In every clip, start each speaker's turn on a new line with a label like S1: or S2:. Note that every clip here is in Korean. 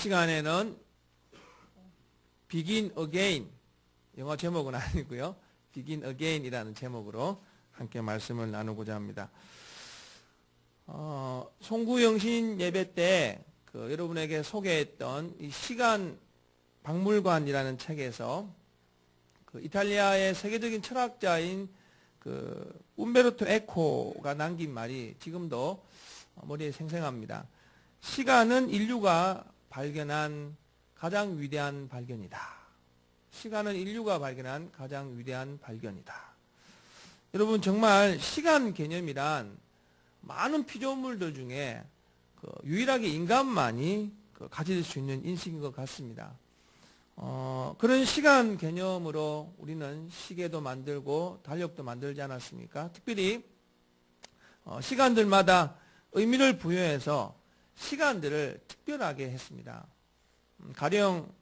S1: 시간에는 Begin Again, 영어 제목은 아니고요. Begin Again이라는 제목으로 함께 말씀을 나누고자 합니다. 송구영신 예배 때 여러분에게 소개했던 이 시간 박물관이라는 책에서 이탈리아의 세계적인 철학자인 움베르토 에코가 남긴 말이 지금도 머리에 생생합니다. 시간은 인류가 발견한 가장 위대한 발견이다. 시간은 인류가 발견한 가장 위대한 발견이다. 여러분, 정말 시간 개념이란 많은 피조물들 중에 유일하게 인간만이 가질 수 있는 인식인 것 같습니다. 그런 시간 개념으로 우리는 시계도 만들고 달력도 만들지 않았습니까? 특별히 시간들마다 의미를 부여해서 시간들을 특별하게 했습니다. 가령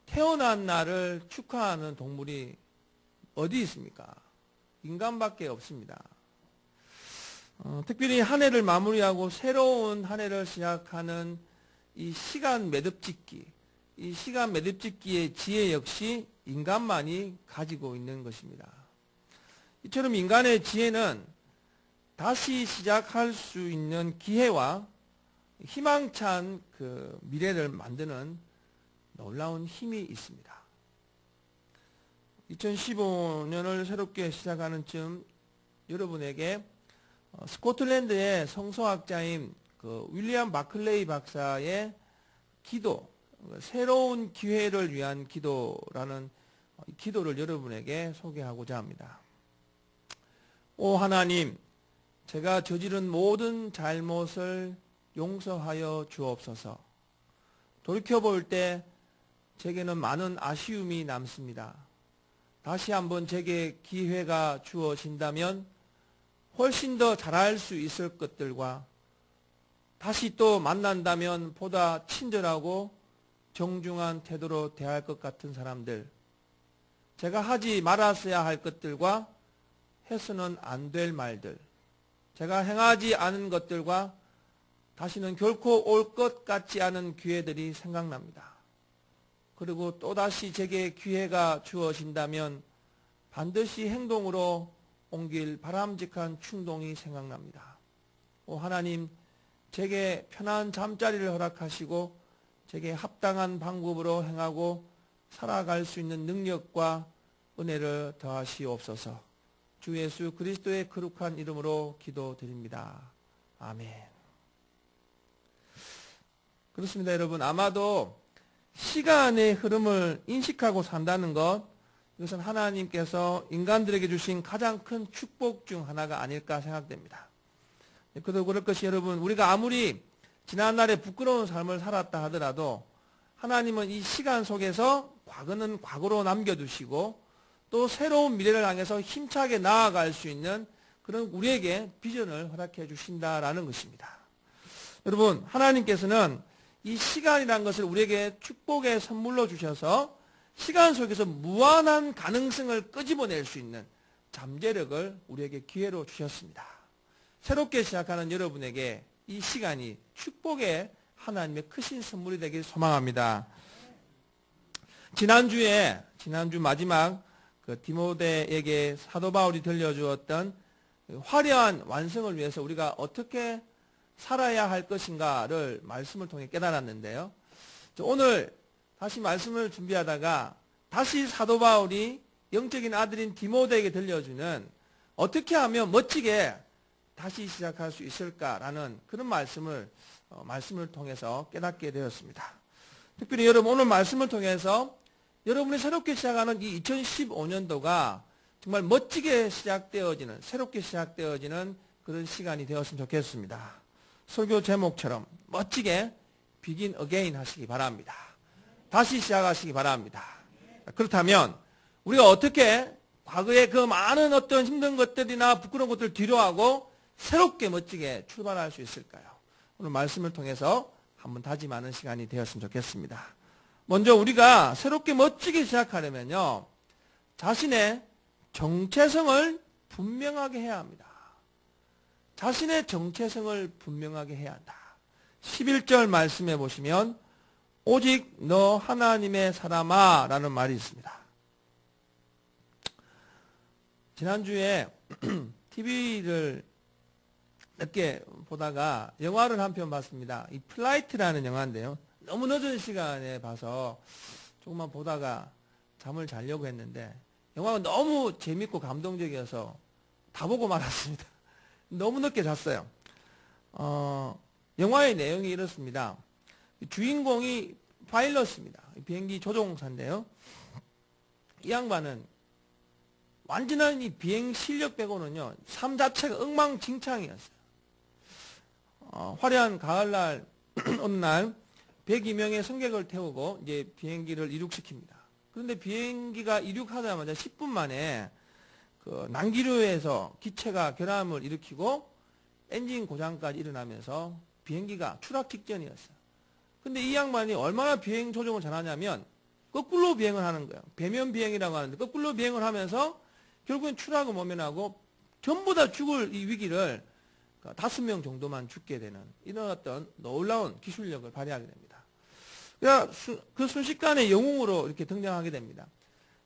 S1: 태어난 날을 축하하는 동물이 어디 있습니까? 인간밖에 없습니다. 특별히 한 해를 마무리하고 새로운 한 해를 시작하는 이 시간 매듭짓기, 이 시간 매듭짓기의 지혜 역시 인간만이 가지고 있는 것입니다. 이처럼 인간의 지혜는 다시 시작할 수 있는 기회와 희망찬 미래를 만드는 놀라운 힘이 있습니다. 2015년을 새롭게 시작하는 즈음 여러분에게 스코틀랜드의 성서학자인 윌리엄 바클레이 박사의 기도, 새로운 기회를 위한 기도라는 기도를 여러분에게 소개하고자 합니다. 오 하나님, 제가 저지른 모든 잘못을 용서하여 주옵소서. 돌이켜볼 때 제게는 많은 아쉬움이 남습니다. 다시 한번 제게 기회가 주어진다면 훨씬 더 잘할 수 있을 것들과 다시 또 만난다면 보다 친절하고 정중한 태도로 대할 것 같은 사람들, 제가 하지 말았어야 할 것들과 해서는 안 될 말들, 제가 행하지 않은 것들과 다시는 결코 올 것 같지 않은 기회들이 생각납니다. 그리고 또다시 제게 기회가 주어진다면 반드시 행동으로 옮길 바람직한 충동이 생각납니다. 오 하나님, 제게 편한 잠자리를 허락하시고 제게 합당한 방법으로 행하고 살아갈 수 있는 능력과 은혜를 더하시옵소서. 주 예수 그리스도의 거룩한 이름으로 기도드립니다. 아멘. 그렇습니다, 여러분. 아마도 시간의 흐름을 인식하고 산다는 것, 이것은 하나님께서 인간들에게 주신 가장 큰 축복 중 하나가 아닐까 생각됩니다. 그래도 그럴 것이 여러분, 우리가 아무리 지난날에 부끄러운 삶을 살았다 하더라도 하나님은 이 시간 속에서 과거는 과거로 남겨두시고 또 새로운 미래를 향해서 힘차게 나아갈 수 있는 그런 우리에게 비전을 허락해 주신다라는 것입니다. 여러분, 하나님께서는 이 시간이라는 것을 우리에게 축복의 선물로 주셔서 시간 속에서 무한한 가능성을 끄집어낼 수 있는 잠재력을 우리에게 기회로 주셨습니다. 새롭게 시작하는 여러분에게 이 시간이 축복의 하나님의 크신 선물이 되길 소망합니다. 지난주 마지막 디모데에게 사도 바울이 들려주었던 화려한 완성을 위해서 우리가 어떻게 살아야 할 것인가를 말씀을 통해 깨달았는데요. 오늘 다시 말씀을 준비하다가 다시 사도 바울이 영적인 아들인 디모데에게 들려주는 어떻게 하면 멋지게 다시 시작할 수 있을까라는 그런 말씀을 통해서 깨닫게 되었습니다. 특별히 여러분, 오늘 말씀을 통해서 여러분이 새롭게 시작하는 이 2015년도가 정말 멋지게 시작되어지는, 새롭게 시작되어지는 그런 시간이 되었으면 좋겠습니다. 설교 제목처럼 멋지게 Begin Again 하시기 바랍니다. 다시 시작하시기 바랍니다. 그렇다면 우리가 어떻게 과거의 그 많은 어떤 힘든 것들이나 부끄러운 것들을 뒤로하고 새롭게 멋지게 출발할 수 있을까요? 오늘 말씀을 통해서 한번 다짐하는 시간이 되었으면 좋겠습니다. 먼저 우리가 새롭게 멋지게 시작하려면요, 자신의 정체성을 분명하게 해야 합니다. 자신의 정체성을 분명하게 해야 한다. 11절 말씀해 보시면 오직 너 하나님의 사람아 라는 말이 있습니다. 지난주에 TV를 몇 개 보다가 영화를 한 편 봤습니다. 이 플라이트라는 영화인데요. 너무 늦은 시간에 봐서 조금만 보다가 잠을 자려고 했는데 영화가 너무 재밌고 감동적이어서 다 보고 말았습니다. 너무 늦게 잤어요. 영화의 내용이 이렇습니다. 주인공이 파일럿입니다. 비행기 조종사인데요. 이 양반은 완전한 이 비행 실력 빼고는요, 삶 자체가 엉망진창이었어요. 화려한 가을날, 어느 날 102명의 승객을 태우고 이제 비행기를 이륙시킵니다. 그런데 비행기가 이륙하자마자 10분 만에 그 난기류에서 기체가 결함을 일으키고 엔진 고장까지 일어나면서 비행기가 추락 직전이었어요. 근데 이 양반이 얼마나 비행 조종을 잘하냐면 거꾸로 비행을 하는 거예요. 배면 비행이라고 하는데 거꾸로 비행을 하면서 결국엔 추락을 모면하고 전부 다 죽을 이 위기를 5명 정도만 죽게 되는 이런 어떤 놀라운 기술력을 발휘하게 됩니다. 그 순식간에 영웅으로 이렇게 등장하게 됩니다.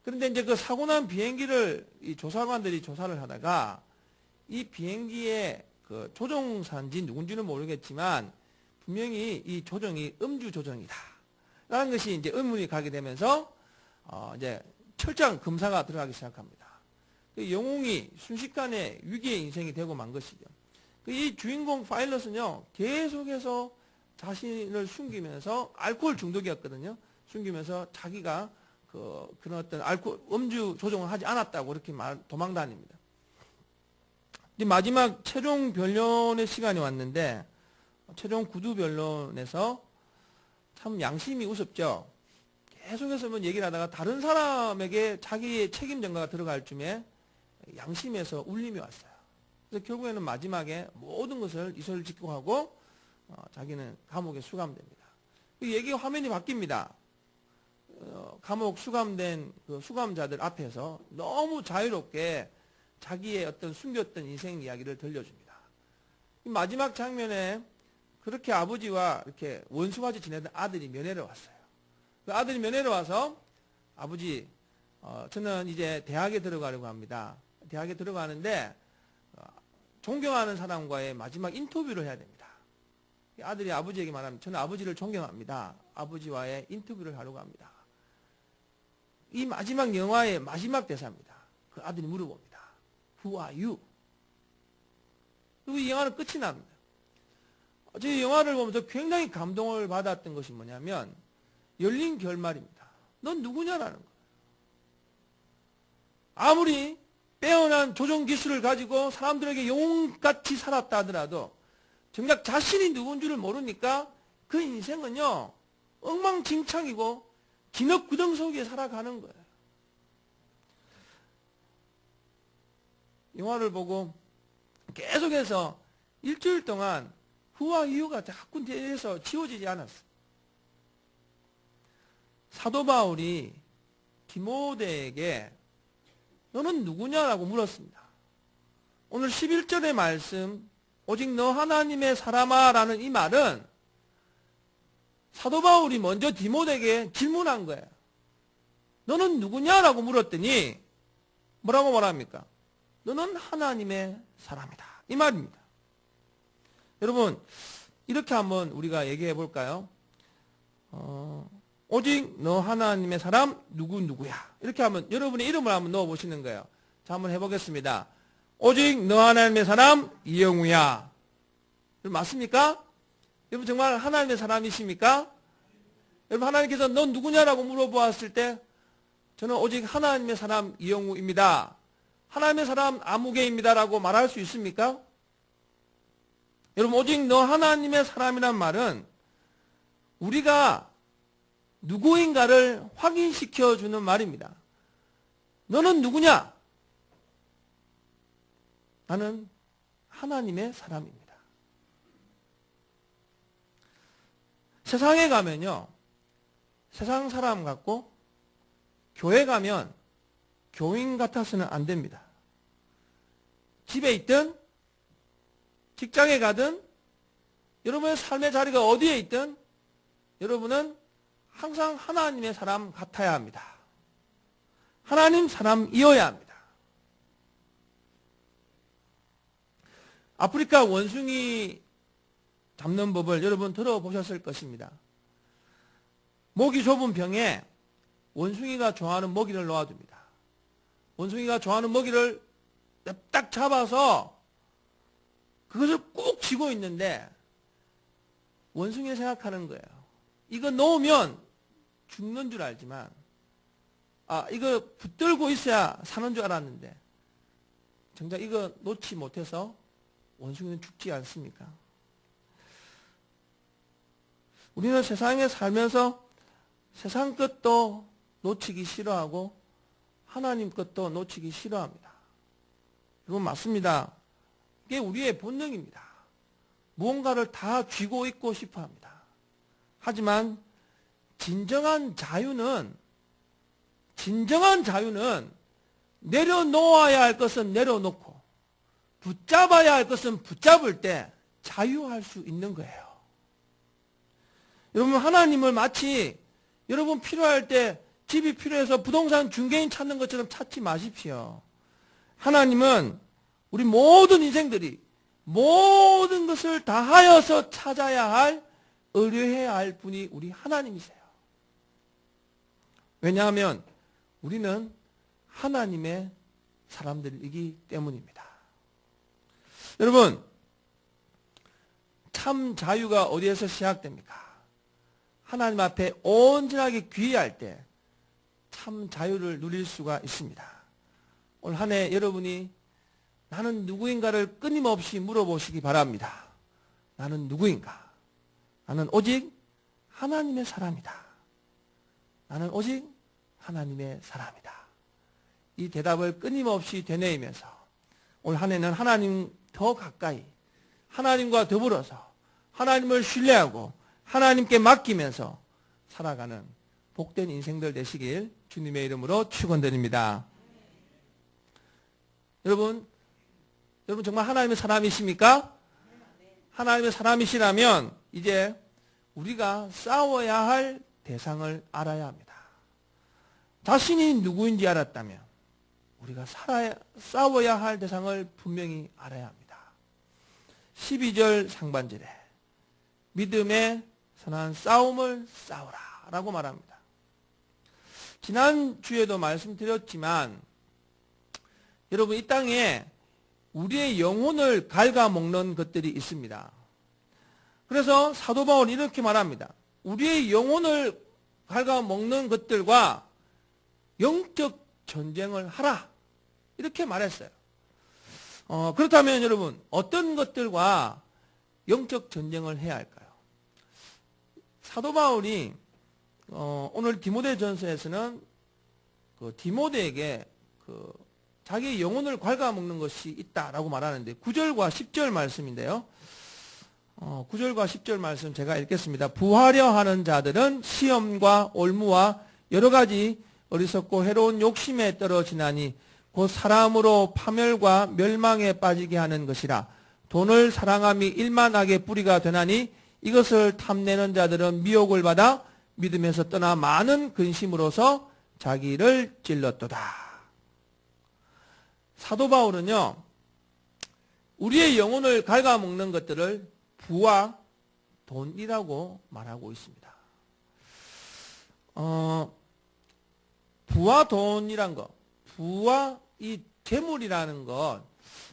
S1: 그런데 이제 그 사고 난 비행기를 이 조사관들이 조사를 하다가 이 비행기의 그 조종사인지 누군지는 모르겠지만 분명히 이 조정이 음주 조정이다. 라는 것이 이제 의문이 가게 되면서 이제 철저한 검사가 들어가기 시작합니다. 그 영웅이 순식간에 위기의 인생이 되고 만 것이죠. 이 주인공 파일럿은요, 계속해서 자신을 숨기면서 알코올 중독이었거든요. 숨기면서 자기가 그런 어떤 음주 조종을 하지 않았다고 이렇게 도망 다닙니다. 이제 마지막 최종 변론의 시간이 왔는데, 최종 구두 변론에서 참 양심이 우습죠. 계속해서 뭐 얘기를 하다가 다른 사람에게 자기의 책임 전가가 들어갈 쯤에 양심에서 울림이 왔어요. 그래서 결국에는 마지막에 모든 것을 이소를 직고하고 자기는 감옥에 수감됩니다. 그 얘기 화면이 바뀝니다. 감옥 수감된 그 수감자들 앞에서 너무 자유롭게 자기의 어떤 숨겼던 인생 이야기를 들려줍니다. 마지막 장면에 그렇게 아버지와 이렇게 원수같이 지내던 아들이 면회를 왔어요. 그 아들이 면회를 와서 아버지, 저는 이제 대학에 들어가려고 합니다. 대학에 들어가는데 존경하는 사람과의 마지막 인터뷰를 해야 됩니다. 아들이 아버지에게 말하면 저는 아버지를 존경합니다. 아버지와의 인터뷰를 하려고 합니다. 이 마지막 영화의 마지막 대사입니다. 그 아들이 물어봅니다. Who are you? 그리고 이 영화는 끝이 납니다. 이 영화를 보면서 굉장히 감동을 받았던 것이 뭐냐면 열린 결말입니다. 넌 누구냐라는 거예요. 아무리 빼어난 조종 기술을 가지고 사람들에게 영웅같이 살았다 하더라도 정작 자신이 누군지를 모르니까 그 인생은요, 엉망진창이고 진흙구덩 속에 살아가는 거예요. 영화를 보고 계속해서 일주일 동안 후와 이유가 자꾸 대해서 지워지지 않았어요. 사도 바울이 디모데에게 너는 누구냐라고 물었습니다. 오늘 11절의 말씀 오직 너 하나님의 사람아 라는 이 말은 사도 바울이 먼저 디모데에게 질문한 거예요. 너는 누구냐라고 물었더니 뭐라고 말합니까? 너는 하나님의 사람이다. 이 말입니다. 여러분 이렇게 한번 우리가 얘기해 볼까요? 오직 너 하나님의 사람 누구야. 이렇게 하면 여러분의 이름을 한번 넣어 보시는 거예요. 자, 한번 해보겠습니다. 오직 너 하나님의 사람 이영우야. 여러분 맞습니까? 여러분 정말 하나님의 사람이십니까? 여러분 하나님께서 넌 누구냐라고 물어보았을 때 저는 오직 하나님의 사람 이영우입니다. 하나님의 사람 아무개입니다라고 말할 수 있습니까? 여러분 오직 너 하나님의 사람이란 말은 우리가 누구인가를 확인시켜 주는 말입니다. 너는 누구냐? 나는 하나님의 사람입니다. 세상에 가면요, 세상 사람 같고 교회 가면 교인 같아서는 안 됩니다. 집에 있든 직장에 가든 여러분의 삶의 자리가 어디에 있든 여러분은 항상 하나님의 사람 같아야 합니다. 하나님 사람이어야 합니다. 아프리카 원숭이 잡는 법을 여러분 들어보셨을 것입니다. 목이 좁은 병에 원숭이가 좋아하는 먹이를 놓아둡니다. 원숭이가 좋아하는 먹이를 딱 잡아서 그것을 꼭 쥐고 있는데 원숭이가 생각하는 거예요. 이거 놓으면 죽는 줄 알지만 이거 붙들고 있어야 사는 줄 알았는데 정작 이거 놓지 못해서 원숭이는 죽지 않습니까? 우리는 세상에 살면서 세상 것도 놓치기 싫어하고 하나님 것도 놓치기 싫어합니다. 이건 맞습니다. 이게 우리의 본능입니다. 무언가를 다 쥐고 있고 싶어 합니다. 하지만 진정한 자유는 내려놓아야 할 것은 내려놓고 붙잡아야 할 것은 붙잡을 때 자유할 수 있는 거예요. 여러분, 하나님을 마치 여러분 필요할 때 집이 필요해서 부동산 중개인 찾는 것처럼 찾지 마십시오. 하나님은 우리 모든 인생들이 모든 것을 다하여서 찾아야 할, 의뢰해야 할 분이 우리 하나님이세요. 왜냐하면 우리는 하나님의 사람들이기 때문입니다. 여러분, 참 자유가 어디에서 시작됩니까? 하나님 앞에 온전하게 귀의할 때 참 자유를 누릴 수가 있습니다. 올 한 해 여러분이 나는 누구인가를 끊임없이 물어보시기 바랍니다. 나는 누구인가? 나는 오직 하나님의 사람이다. 나는 오직 하나님의 사람이다. 이 대답을 끊임없이 되뇌이면서 올 한 해는 하나님 더 가까이, 하나님과 더불어서 하나님을 신뢰하고 하나님께 맡기면서 살아가는 복된 인생들 되시길 주님의 이름으로 축원드립니다. 여러분 정말 하나님의 사람이십니까? 하나님의 사람이시라면 이제 우리가 싸워야 할 대상을 알아야 합니다. 자신이 누구인지 알았다면 우리가 싸워야 할 대상을 분명히 알아야 합니다. 12절 상반절에 믿음의 선한 싸움을 싸우라 라고 말합니다. 지난주에도 말씀드렸지만 여러분, 이 땅에 우리의 영혼을 갉아먹는 것들이 있습니다. 그래서 사도 바울은 이렇게 말합니다. 우리의 영혼을 갉아먹는 것들과 영적 전쟁을 하라, 이렇게 말했어요. 그렇다면 여러분, 어떤 것들과 영적 전쟁을 해야 할까요? 사도 바울이 오늘 디모데전서에서는 디모데에게 자기 영혼을 갉아먹는 것이 있다라고 말하는데 9절과 10절 말씀인데요. 9절과 10절 말씀 제가 읽겠습니다. 부하려 하는 자들은 시험과 올무와 여러 가지 어리석고 해로운 욕심에 떨어지나니 곧 사람으로 파멸과 멸망에 빠지게 하는 것이라. 돈을 사랑함이 일만하게 뿌리가 되나니 이것을 탐내는 자들은 미혹을 받아 믿음에서 떠나 많은 근심으로서 자기를 찔렀도다. 사도 바울은요, 우리의 영혼을 갉아먹는 것들을 부와 돈이라고 말하고 있습니다. 부와 돈이란 것, 부와 이 재물이라는 것,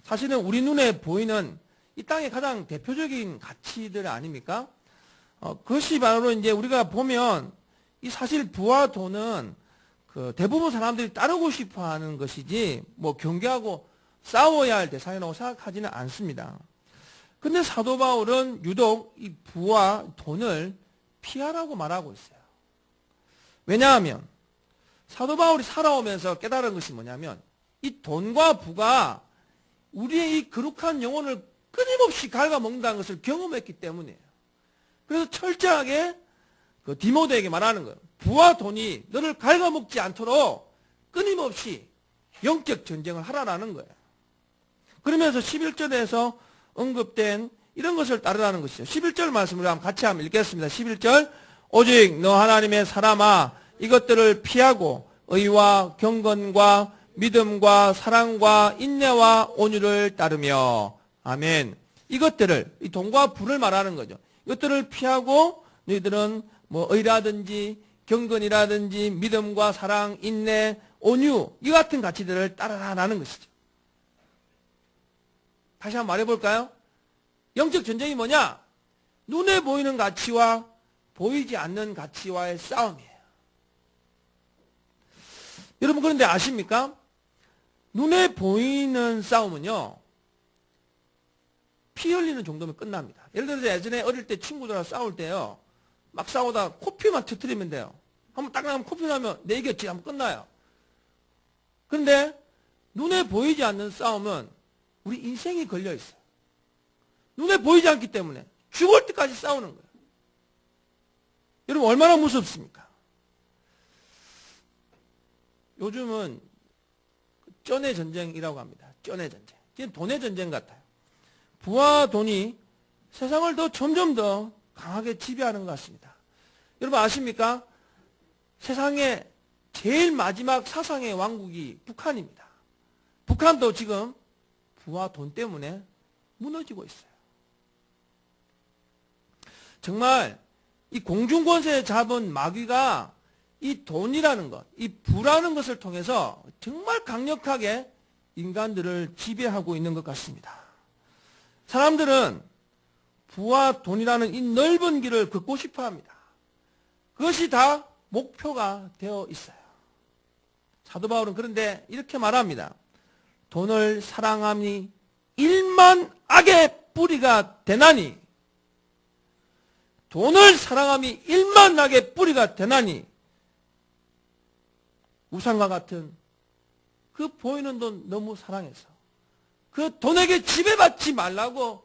S1: 사실은 우리 눈에 보이는 이 땅의 가장 대표적인 가치들 아닙니까? 그것이 바로 이제 우리가 보면 이 사실 부와 돈은 대부분 사람들이 따르고 싶어 하는 것이지 경계하고 싸워야 할 대상이라고 생각하지는 않습니다. 근데 사도 바울은 유독 이 부와 돈을 피하라고 말하고 있어요. 왜냐하면 사도 바울이 살아오면서 깨달은 것이 뭐냐면 이 돈과 부가 우리의 이 거룩한 영혼을 끊임없이 갉아먹는다는 것을 경험했기 때문이에요. 그래서 철저하게 디모데에게 말하는 거예요. 부와 돈이 너를 갉아먹지 않도록 끊임없이 영적 전쟁을 하라라는 거예요. 그러면서 11절에서 언급된 이런 것을 따르라는 것이죠. 11절 말씀을 같이 한번 읽겠습니다. 11절 오직 너 하나님의 사람아 이것들을 피하고 의와 경건과 믿음과 사랑과 인내와 온유를 따르며. 아멘. 이것들을, 이 돈과 부를 말하는 거죠. 이것들을 피하고 너희들은 뭐 의라든지 경건이라든지 믿음과 사랑, 인내, 온유 이 같은 가치들을 따라라는 것이죠. 다시 한번 말해볼까요? 영적 전쟁이 뭐냐? 눈에 보이는 가치와 보이지 않는 가치와의 싸움이에요. 여러분 그런데 아십니까? 눈에 보이는 싸움은요, 피 흘리는 정도면 끝납니다. 예를 들어서 예전에 어릴 때 친구들하고 싸울 때요, 막 싸우다가 코피만 터뜨리면 돼요. 한번 딱 나면 코피 나면 내 이겼지 하면 끝나요. 그런데 눈에 보이지 않는 싸움은 우리 인생이 걸려 있어요. 눈에 보이지 않기 때문에 죽을 때까지 싸우는 거예요. 여러분 얼마나 무섭습니까? 요즘은 쩐의 전쟁이라고 합니다. 쩐의 전쟁. 지금 돈의 전쟁 같아요. 부와 돈이 세상을 더 점점 더 강하게 지배하는 것 같습니다. 여러분 아십니까? 세상의 제일 마지막 사상의 왕국이 북한입니다. 북한도 지금 부와 돈 때문에 무너지고 있어요. 정말 이 공중권세 잡은 마귀가 이 돈이라는 것, 이 부라는 것을 통해서 정말 강력하게 인간들을 지배하고 있는 것 같습니다. 사람들은 부와 돈이라는 이 넓은 길을 걷고 싶어 합니다. 그것이 다 목표가 되어 있어요. 사도 바울은 그런데 이렇게 말합니다. 돈을 사랑함이 일만 악의 뿌리가 되나니, 돈을 사랑함이 일만 악의 뿌리가 되나니, 우상과 같은 그 보이는 돈 너무 사랑해서 그 돈에게 지배받지 말라고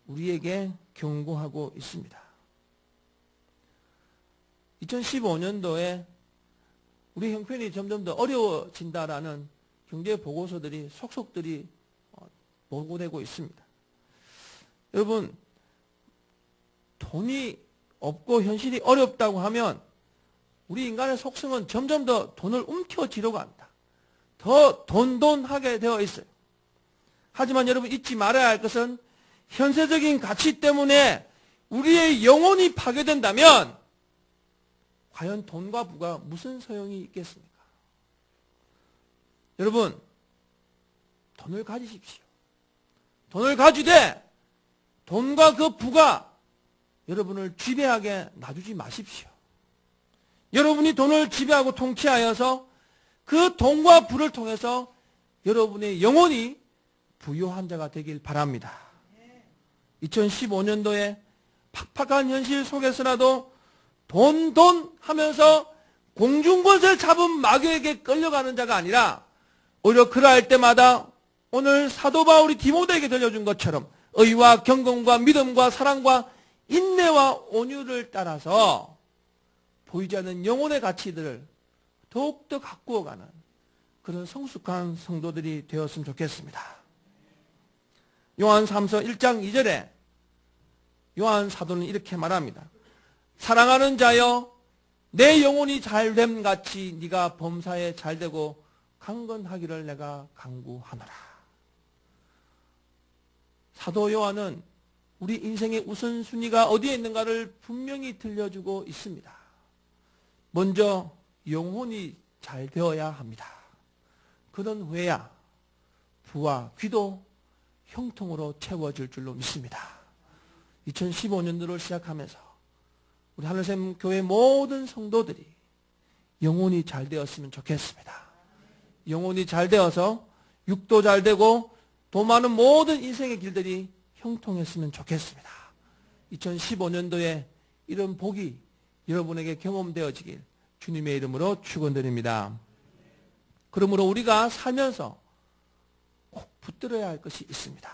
S1: 우리에게 경고하고 있습니다. 2015년도에 우리 형편이 점점 더 어려워진다라는 경제 보고서들이 속속들이 보고되고 있습니다. 여러분, 돈이 없고 현실이 어렵다고 하면 우리 인간의 속성은 점점 더 돈을 움켜쥐려고 합니다. 더 돈돈하게 되어 있어요. 하지만 여러분 잊지 말아야 할 것은 현세적인 가치 때문에 우리의 영혼이 파괴된다면 과연 돈과 부가 무슨 소용이 있겠습니까? 여러분, 돈을 가지십시오. 돈을 가지되 돈과 그 부가 여러분을 지배하게 놔두지 마십시오. 여러분이 돈을 지배하고 통치하여서 그 돈과 부를 통해서 여러분의 영혼이 부유한 자가 되길 바랍니다. 2015년도에 팍팍한 현실 속에서라도 돈 하면서 공중권세를 잡은 마귀에게 끌려가는 자가 아니라 오히려 그러할 때마다 오늘 사도 바울이 디모데에게 들려준 것처럼 의와 경건과 믿음과 사랑과 인내와 온유를 따라서 보이지 않는 영혼의 가치들을 더욱더 가꾸어가는 그런 성숙한 성도들이 되었으면 좋겠습니다. 요한 3서 1장 2절에 요한 사도는 이렇게 말합니다. 사랑하는 자여, 내 영혼이 잘됨 같이 네가 범사에 잘되고 강건하기를 내가 간구하노라. 사도 요한은 우리 인생의 우선순위가 어디에 있는가를 분명히 들려주고 있습니다. 먼저 영혼이 잘 되어야 합니다. 그런 후에야 부와 귀도 형통으로 채워질 줄로 믿습니다. 2015년도를 시작하면서 우리 하늘샘 교회 모든 성도들이 영혼이 잘 되었으면 좋겠습니다. 영혼이 잘 되어서 육도 잘 되고 더 많은 모든 인생의 길들이 형통했으면 좋겠습니다. 2015년도에 이런 복이 여러분에게 경험되어지길 주님의 이름으로 축원드립니다. 그러므로 우리가 살면서 꼭 붙들어야 할 것이 있습니다.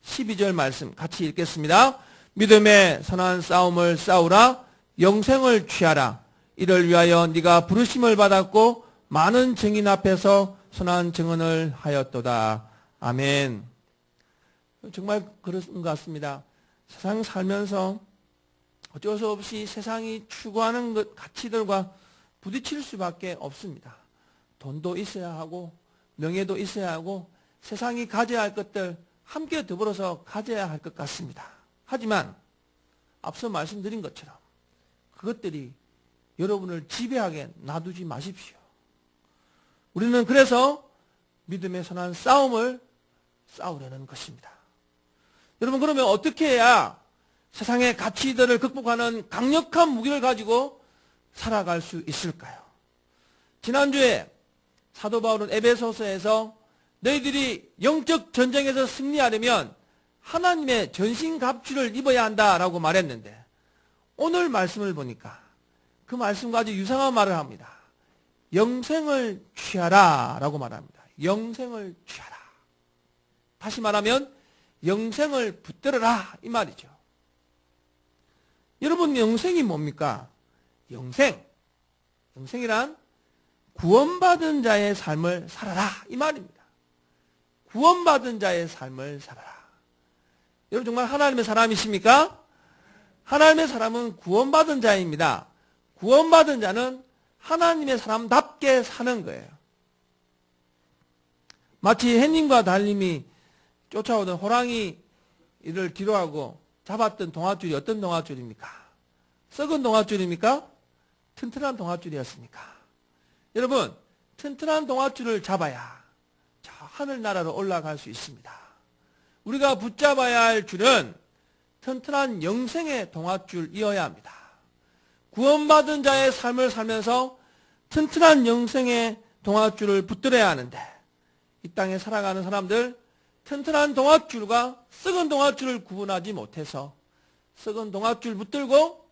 S1: 12절 말씀 같이 읽겠습니다. 믿음의 선한 싸움을 싸우라. 영생을 취하라. 이를 위하여 네가 부르심을 받았고 많은 증인 앞에서 선한 증언을 하였도다. 아멘. 정말 그런 것 같습니다. 세상 살면서 어쩔 수 없이 세상이 추구하는 가치들과 부딪힐 수밖에 없습니다. 돈도 있어야 하고 명예도 있어야 하고 세상이 가져야 할 것들 함께 더불어서 가져야 할 것 같습니다. 하지만 앞서 말씀드린 것처럼 그것들이 여러분을 지배하게 놔두지 마십시오. 우리는 그래서 믿음의 선한 싸움을 싸우려는 것입니다. 여러분, 그러면 어떻게 해야 세상의 가치들을 극복하는 강력한 무기를 가지고 살아갈 수 있을까요? 지난주에 사도 바울은 에베소서에서 너희들이 영적 전쟁에서 승리하려면 하나님의 전신갑주를 입어야 한다라고 말했는데, 오늘 말씀을 보니까 그 말씀과 아주 유사한 말을 합니다. 영생을 취하라 라고 말합니다. 영생을 취하라. 다시 말하면 영생을 붙들어라 이 말이죠. 여러분, 영생이 뭡니까? 영생이란 구원받은 자의 삶을 살아라 이 말입니다. 구원받은 자의 삶을 살아라. 여러분, 정말 하나님의 사람이십니까? 하나님의 사람은 구원받은 자입니다. 구원받은 자는 하나님의 사람답게 사는 거예요. 마치 햇님과 달님이 쫓아오던 호랑이를 뒤로하고 잡았던 동아줄이 어떤 동아줄입니까? 썩은 동아줄입니까? 튼튼한 동아줄이었습니까? 여러분, 튼튼한 동아줄을 잡아야 저 하늘나라로 올라갈 수 있습니다. 우리가 붙잡아야 할 줄은 튼튼한 영생의 동아줄이어야 합니다. 구원받은 자의 삶을 살면서 튼튼한 영생의 동아줄을 붙들어야 하는데, 이 땅에 살아가는 사람들 튼튼한 동아줄과 썩은 동아줄을 구분하지 못해서 썩은 동아줄 붙들고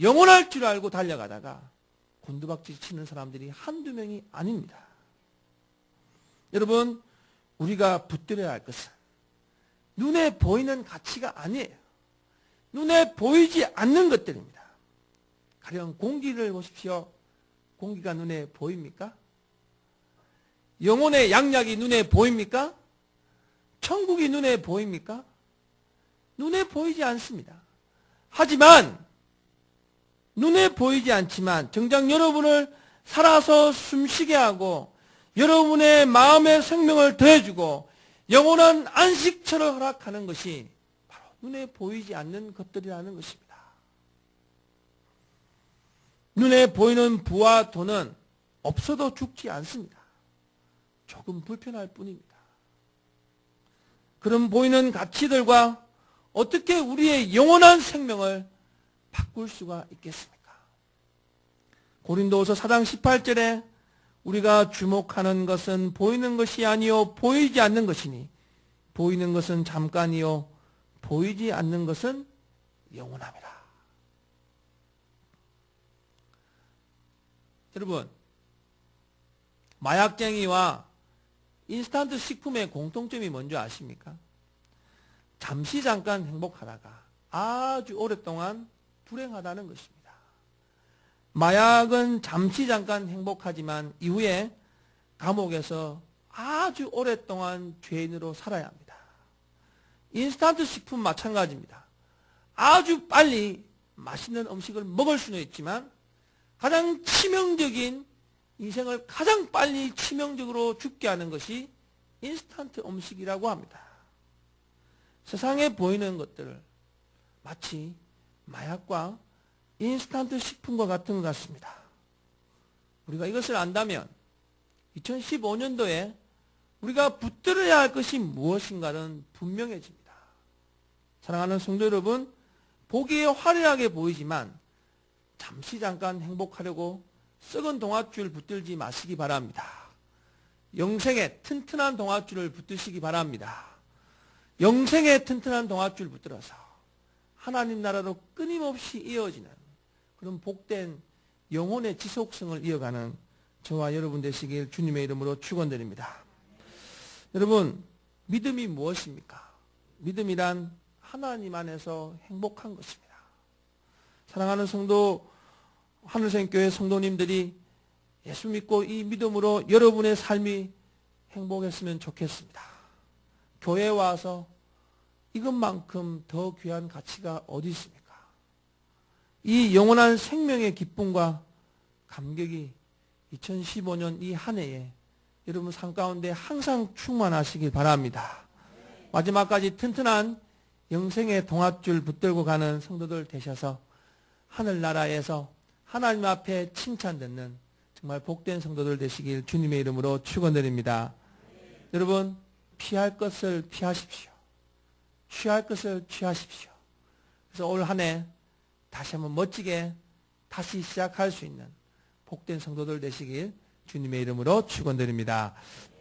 S1: 영원할 줄 알고 달려가다가 곤두박질 치는 사람들이 한두 명이 아닙니다. 여러분, 우리가 붙들어야 할 것은 눈에 보이는 가치가 아니에요. 눈에 보이지 않는 것들입니다. 가령 공기를 보십시오. 공기가 눈에 보입니까? 영혼의 양약이 눈에 보입니까? 천국이 눈에 보입니까? 눈에 보이지 않습니다. 하지만 눈에 보이지 않지만 정작 여러분을 살아서 숨쉬게 하고 여러분의 마음의 생명을 더해주고 영원한 안식처를 허락하는 것이 바로 눈에 보이지 않는 것들이라는 것입니다. 눈에 보이는 부와 돈은 없어도 죽지 않습니다. 조금 불편할 뿐입니다. 그런 보이는 가치들과 어떻게 우리의 영원한 생명을 바꿀 수가 있겠습니까? 고린도후서 4장 18절에 우리가 주목하는 것은 보이는 것이 아니요 보이지 않는 것이니 보이는 것은 잠깐이요 보이지 않는 것은 영원합니다. 여러분, 마약쟁이와 인스턴트 식품의 공통점이 뭔지 아십니까? 잠시 잠깐 행복하다가 아주 오랫동안 불행하다는 것입니다. 마약은 잠시 잠깐 행복하지만 이후에 감옥에서 아주 오랫동안 죄인으로 살아야 합니다. 인스턴트 식품 마찬가지입니다. 아주 빨리 맛있는 음식을 먹을 수는 있지만 가장 치명적인, 인생을 가장 빨리 치명적으로 죽게 하는 것이 인스턴트 음식이라고 합니다. 세상에 보이는 것들을 마치 마약과 인스턴트 식품과 같은 것 같습니다. 우리가 이것을 안다면 2015년도에 우리가 붙들어야 할 것이 무엇인가는 분명해집니다. 사랑하는 성도 여러분, 보기에 화려하게 보이지만 잠시 잠깐 행복하려고 썩은 동아줄 붙들지 마시기 바랍니다. 영생의 튼튼한 동아줄을 붙드시기 바랍니다. 영생의 튼튼한 동아줄 붙들어서 하나님 나라로 끊임없이 이어지는 그런 복된 영혼의 지속성을 이어가는 저와 여러분 되시길 주님의 이름으로 축원드립니다. 여러분, 믿음이 무엇입니까? 믿음이란 하나님 안에서 행복한 것입니다. 사랑하는 성도, 하늘생교회 성도님들이 예수 믿고 이 믿음으로 여러분의 삶이 행복했으면 좋겠습니다. 교회에 와서 이것만큼 더 귀한 가치가 어디 있습니까? 이 영원한 생명의 기쁨과 감격이 2015년 이 한 해에 여러분 삶 가운데 항상 충만하시길 바랍니다. 마지막까지 튼튼한 영생의 동아줄 붙들고 가는 성도들 되셔서 하늘나라에서 하나님 앞에 칭찬 듣는 정말 복된 성도들 되시길 주님의 이름으로 축원드립니다. 여러분, 피할 것을 피하십시오. 취할 것을 취하십시오. 그래서 올 한 해 다시 한번 멋지게 다시 시작할 수 있는 복된 성도들 되시길 주님의 이름으로 축원드립니다.